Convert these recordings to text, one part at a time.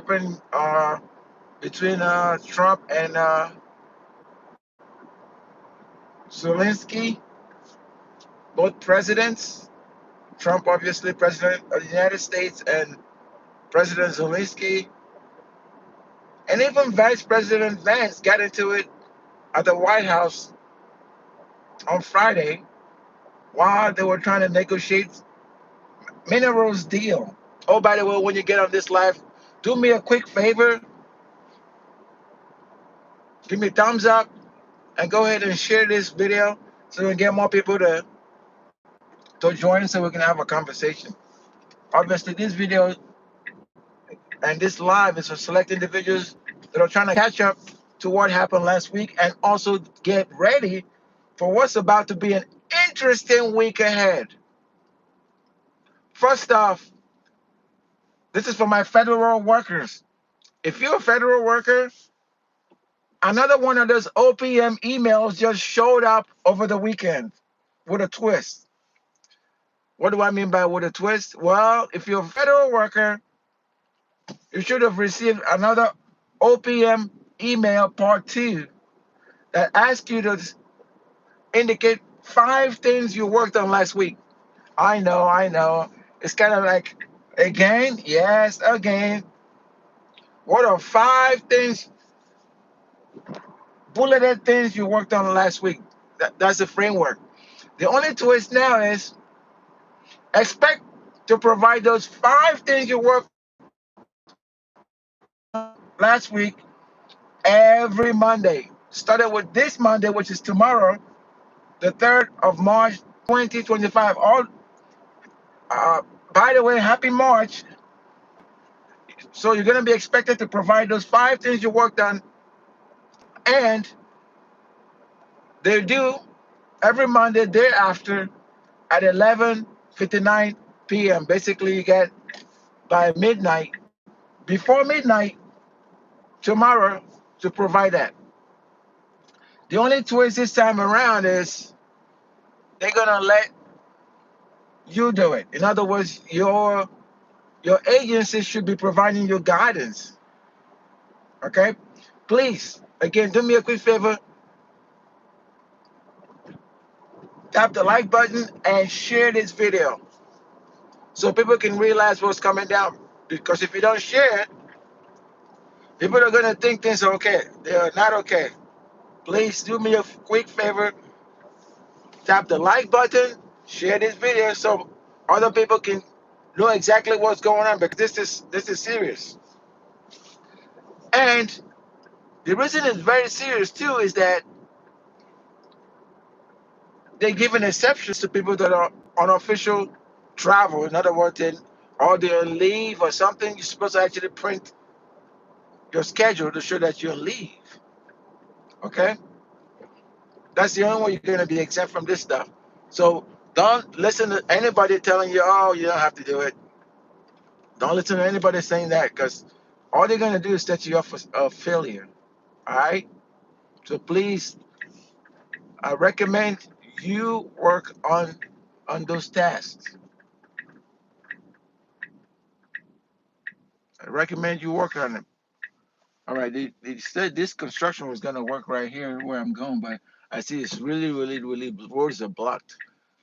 happened between Trump and Zelensky, both presidents. Trump, obviously, president of the United States, and President Zelensky, and even Vice President Vance got into it at the White House on Friday while they were trying to negotiate minerals deal. Oh, by the way, when you get on this live, do me a quick favor, give me a thumbs up, and go ahead and share this video so we can get more people to join so we can have a conversation. Obviously, this video and this live is for select individuals that are trying to catch up to what happened last week and also get ready for what's about to be an interesting week ahead. First off, this is for my federal workers. If you're a federal worker, another one of those OPM emails just showed up over the weekend with a twist. What do I mean by with a twist? Well, if you're a federal worker, you should have received another OPM email part 2 that asks you to indicate 5 things you worked on last week. I know. It's kind of like, again, yes, again. What are 5 things, bulleted things you worked on last week? That's the framework. The only twist now is expect to provide those 5 things you worked last week every Monday. Started with this Monday, which is tomorrow, the 3rd of March, 2025. Uh, by the way, happy March. So you're going to be expected to provide those 5 things you worked on, and they're due every Monday thereafter at 11:59 p.m. Basically, you get by midnight, before midnight tomorrow, to provide that. The only twist this time around is they're gonna let you do it. In other words, your agency should be providing you guidance. Okay? Please, again, do me a quick favor. Tap the like button and share this video so people can realize what's coming down. Because if you don't share it, people are gonna think things are okay. They are not okay. Please do me a quick favor. Tap the like button, share this video so other people can know exactly what's going on, because this is serious. And the reason it's very serious too is that they're giving exceptions to people that are on official travel. In other words, or they're on leave or something. You're supposed to actually print your schedule to show that you're on leave. Okay? That's the only way you're going to be exempt from this stuff. So don't listen to anybody telling you, oh, you don't have to do it. Don't listen to anybody saying that, because all they're going to do is set you up for failure. All right? So please, I recommend you work on those tasks. I recommend you work on them. All right, they said this construction was gonna work right here where I'm going, but I see it's really roads are blocked,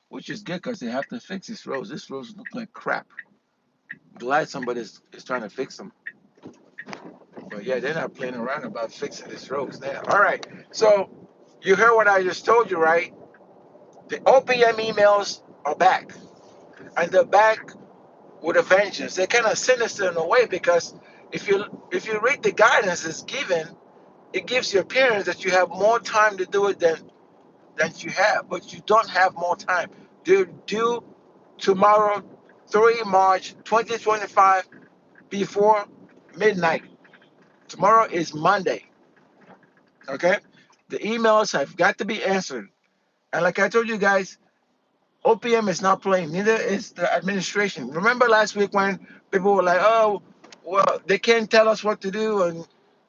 which is good because they have to fix these roads. These roads look like crap. Glad somebody is trying to fix them. But yeah, they're not playing around about fixing these roads now. All right, so you heard what I just told you, right? The OPM emails are back, and they're back with a vengeance. They're kind of sinister in a way, because if you read the guidance that's given, it gives the appearance that you have more time to do it than you have, but you don't have more time. They're due tomorrow, 3 March 2025, before midnight. Tomorrow is Monday. Okay? The emails have got to be answered. And like I told you guys, OPM is not playing, neither is the administration. Remember last week when people were like, oh, well, they can't tell us what to do, and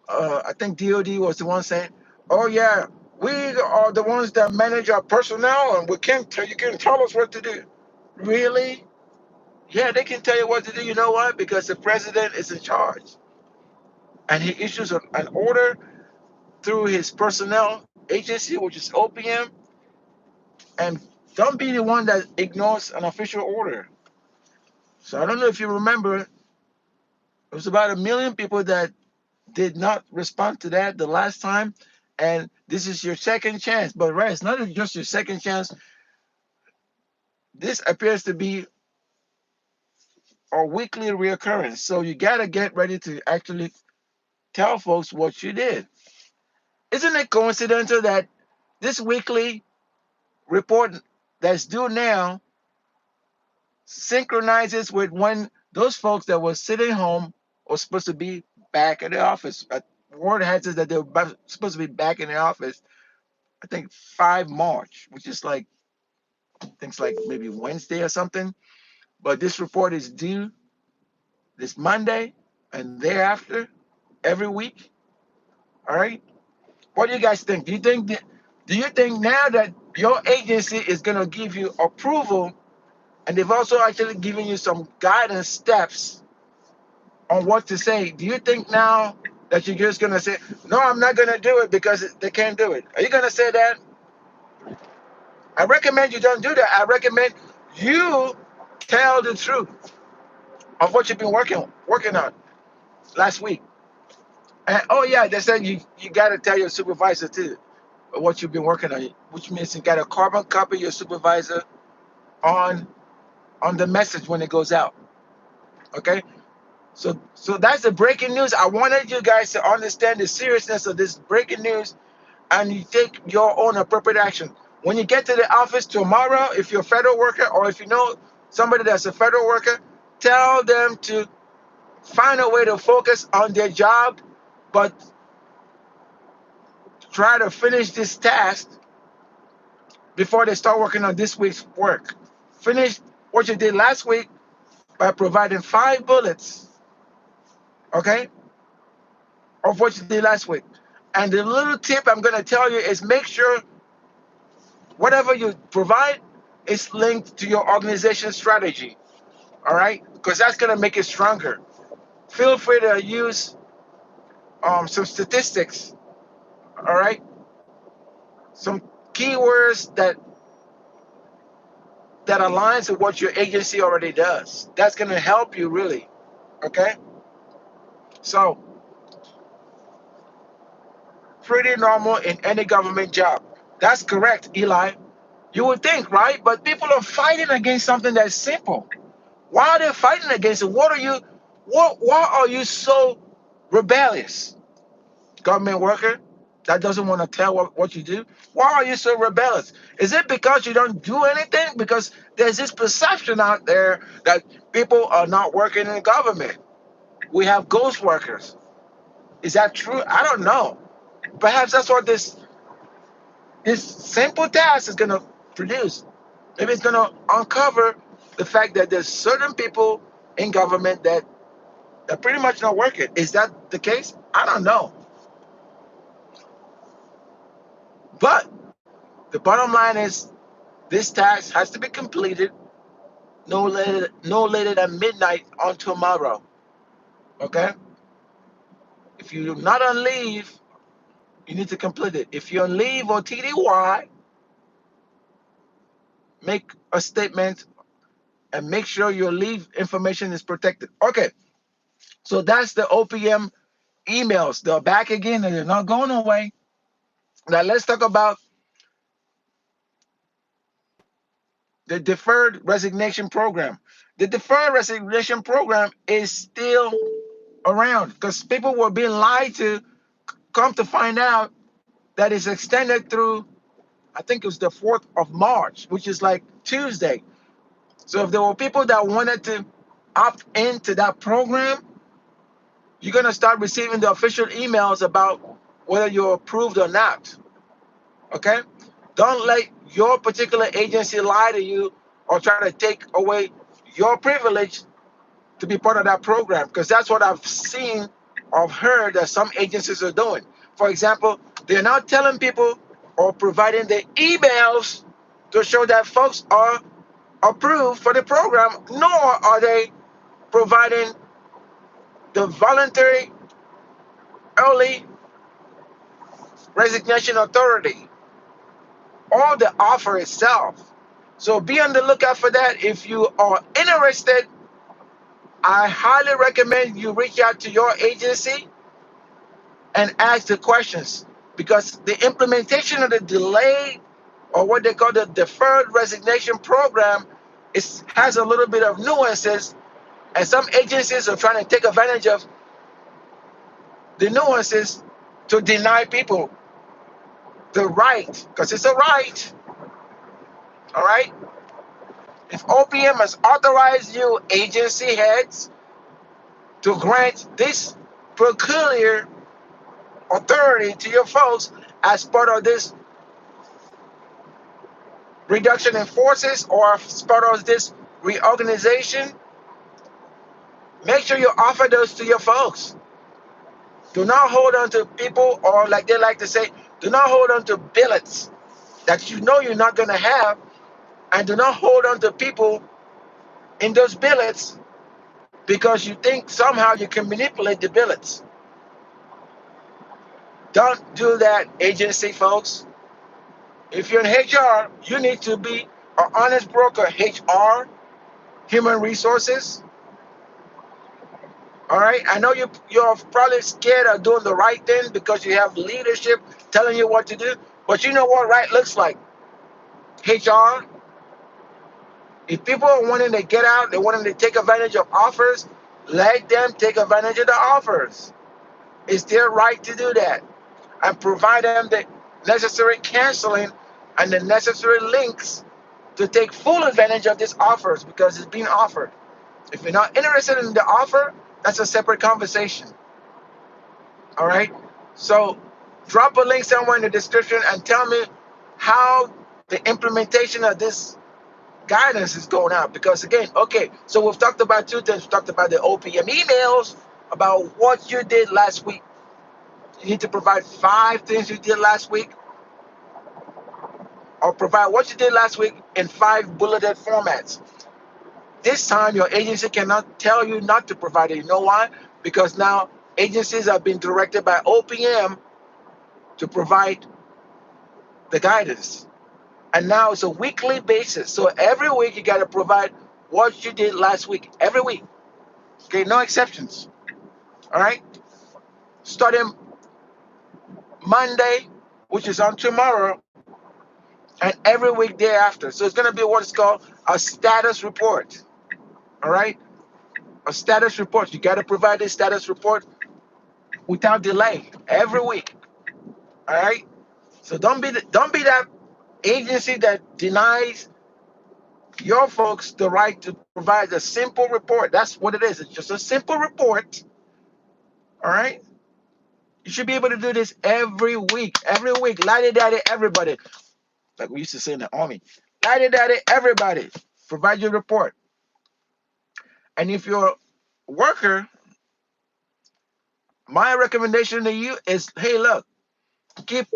I think DOD was the one saying, "Oh yeah, we are the ones that manage our personnel, and we can't tell you can't tell us what to do." Really? Yeah, they can tell you what to do. You know why? Because the president is in charge. and he issues an order through his personnel agency, which is OPM, and don't be the one that ignores an official order. So I don't know if you remember, it was about 1 million people that did not respond to that the last time, and this is your second chance. But right, it's not just your second chance. This appears to be a weekly reoccurrence. So you gotta get ready to actually tell folks what you did. Isn't it coincidental that this weekly report that's due now synchronizes with when those folks that were sitting home were supposed to be back in the office? Word has it that they were supposed to be back in the office, I think 5 March, which is like, things like maybe Wednesday or something. But this report is due this Monday and thereafter every week. All right. What do you guys think? Do you think now that your agency is gonna give you approval, and they've also actually given you some guidance steps on what to say? Do you think now that you're just gonna say, no, I'm not gonna do it because they can't do it? Are you gonna say that? I recommend you don't do that. I recommend you tell the truth of what you've been working on last week. And oh yeah, they said you gotta tell your supervisor too what you've been working on, which means you gotta carbon copy your supervisor on on the message when it goes out. Okay? So that's the breaking news. I wanted you guys to understand the seriousness of this breaking news, and you take your own appropriate action. When you get to the office tomorrow, if you're a federal worker or if you know somebody that's a federal worker, tell them to find a way to focus on their job, but try to finish this task before they start working on this week's work. Finish what you did last week by providing 5 bullets, okay, of what you did last week. And the little tip I'm going to tell you is make sure whatever you provide is linked to your organization strategy, all right? Because that's going to make it stronger. Feel free to use some statistics, all right? Some keywords that aligns with what your agency already does. That's going to help you really, okay? So, pretty normal in any government job. That's correct, Eli. You would think, right? But people are fighting against something that's simple. Why are they fighting against it? Why are you so rebellious? Government worker that doesn't want to tell what you do? Why are you so rebellious? Is it because you don't do anything? Because there's this perception out there that people are not working in government. We have ghost workers. Is that true? I don't know. Perhaps that's what this simple task is going to produce. Maybe it's going to uncover the fact that there's certain people in government that pretty much not working. Is that the case? I don't know. But the bottom line is this task has to be completed no later than midnight on tomorrow. Okay? If you're not on leave, you need to complete it. If you're on leave or TDY, make a statement and make sure your leave information is protected. Okay, so that's the OPM emails. They're back again and they're not going away. Now let's talk about the deferred resignation program. The deferred resignation program is still around because people were being lied to. Come to find out that it's extended through, I think it was the 4th of March, which is like Tuesday. So if there were people that wanted to opt into that program, you're going to start receiving the official emails about whether you're approved or not. Okay? Don't let your particular agency lie to you or try to take away your privilege to be part of that program, because that's what I've seen or heard that some agencies are doing. For example, they're not telling people or providing the emails to show that folks are approved for the program, nor are they providing the voluntary early resignation authority or the offer itself. So be on the lookout for that. If you are interested, I highly recommend you reach out to your agency and ask the questions, because the implementation of the delayed, or what they call the deferred resignation program, has a little bit of nuances, and some agencies are trying to take advantage of the nuances to deny people the right, because it's a right. All right. If OPM has authorized you, agency heads, to grant this peculiar authority to your folks as part of this reduction in forces or as part of this reorganization, make sure you offer those to your folks. Do not hold on to people, or like they like to say, do not hold on to billets that you know you're not going to have, and do not hold on to people in those billets because you think somehow you can manipulate the billets. Don't do that, agency folks. If you're in HR, you need to be an honest broker. HR, human resources. All right. I know you're probably scared of doing the right thing because you have leadership telling you what to do. But you know what right looks like. HR. If people are wanting to get out, they're wanting to take advantage of offers, let them take advantage of the offers. It's their right to do that. And provide them the necessary canceling and the necessary links to take full advantage of these offers because it's being offered. If you're not interested in the offer, that's a separate conversation. All right. So drop a link somewhere in the description and tell me how the implementation of this guidance is going out. Because again, okay, so we've talked about two things. We talked about the OPM emails, about what you did last week. You need to provide 5 things you did last week, or provide what you did last week in 5 bulleted formats. This time, your agency cannot tell you not to provide it. You know why? Because now agencies have been directed by OPM to provide the guidance. And now it's a weekly basis. So every week you got to provide what you did last week. Every week. Okay, no exceptions. All right? Starting Monday, which is on tomorrow, and every week thereafter. So it's going to be what is called a status report. All right? A status report. You got to provide this status report without delay every week. All right? So don't be that agency that denies your folks the right to provide a simple report. That's what it is. It's just a simple report. All right? You should be able to do this every week. Every week. Lighty daddy, everybody. Like we used to say in the army. Lighty daddy, everybody. Provide your report. And if you're a worker, my recommendation to you is, hey, look, keep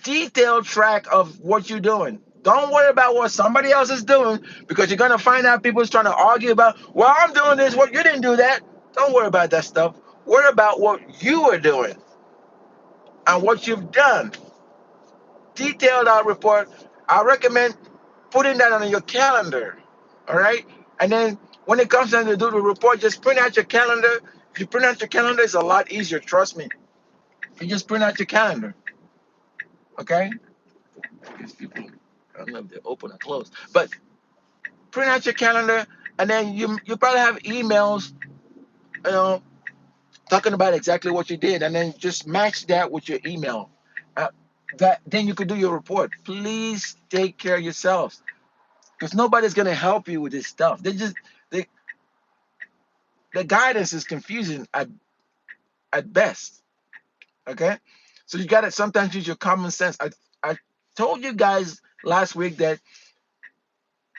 detailed track of what you're doing. Don't worry about what somebody else is doing, because you're gonna find out people's trying to argue about, well, I'm doing this, what you didn't do that. Don't worry about that stuff. Worry about what you are doing and what you've done. Detailed out report. I recommend putting that on your calendar. All right. And then when it comes time to do the report, just print out your calendar. If you print out your calendar, it's a lot easier. Trust me. You just print out your calendar. Okay. Because people, I don't know if they're open or closed, but print out your calendar, and then you probably have emails, you know, talking about exactly what you did, and then just match that with your email. Uh, that then you could do your report. Please take care of yourselves, because nobody's gonna help you with this stuff. They the guidance is confusing at best. Okay, so you gotta sometimes use your common sense. I told you guys last week that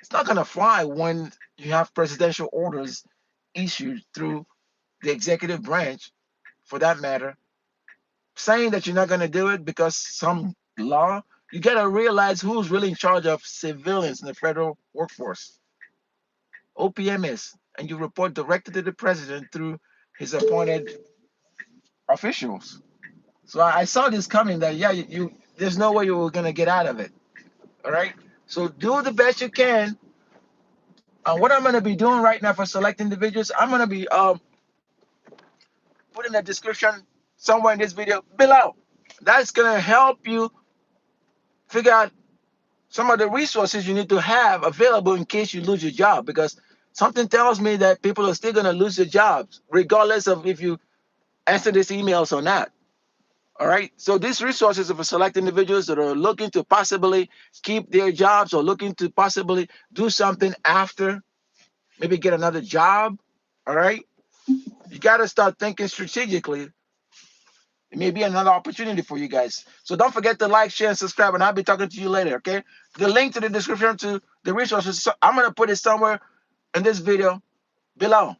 it's not gonna fly when you have presidential orders issued through the executive branch, for that matter, saying that you're not going to do it because some law. You got to realize who's really in charge of civilians in the federal workforce. OPM is, and you report directly to the president through his appointed officials. So I saw this coming that, yeah, there's no way you were going to get out of it. All right. So do the best you can. What I'm going to be doing right now for select individuals, I'm going to be putting a description somewhere in this video below. That's going to help you figure out some of the resources you need to have available in case you lose your job, because something tells me that people are still going to lose their jobs regardless of if you answer these emails or not. All right. So these resources are for select individuals that are looking to possibly keep their jobs or looking to possibly do something after, maybe get another job. All right. You got to start thinking strategically. It may be another opportunity for you guys. So don't forget to like, share, and subscribe, and I'll be talking to you later. Okay. The link to the description to the resources, I'm going to put it somewhere in this video below.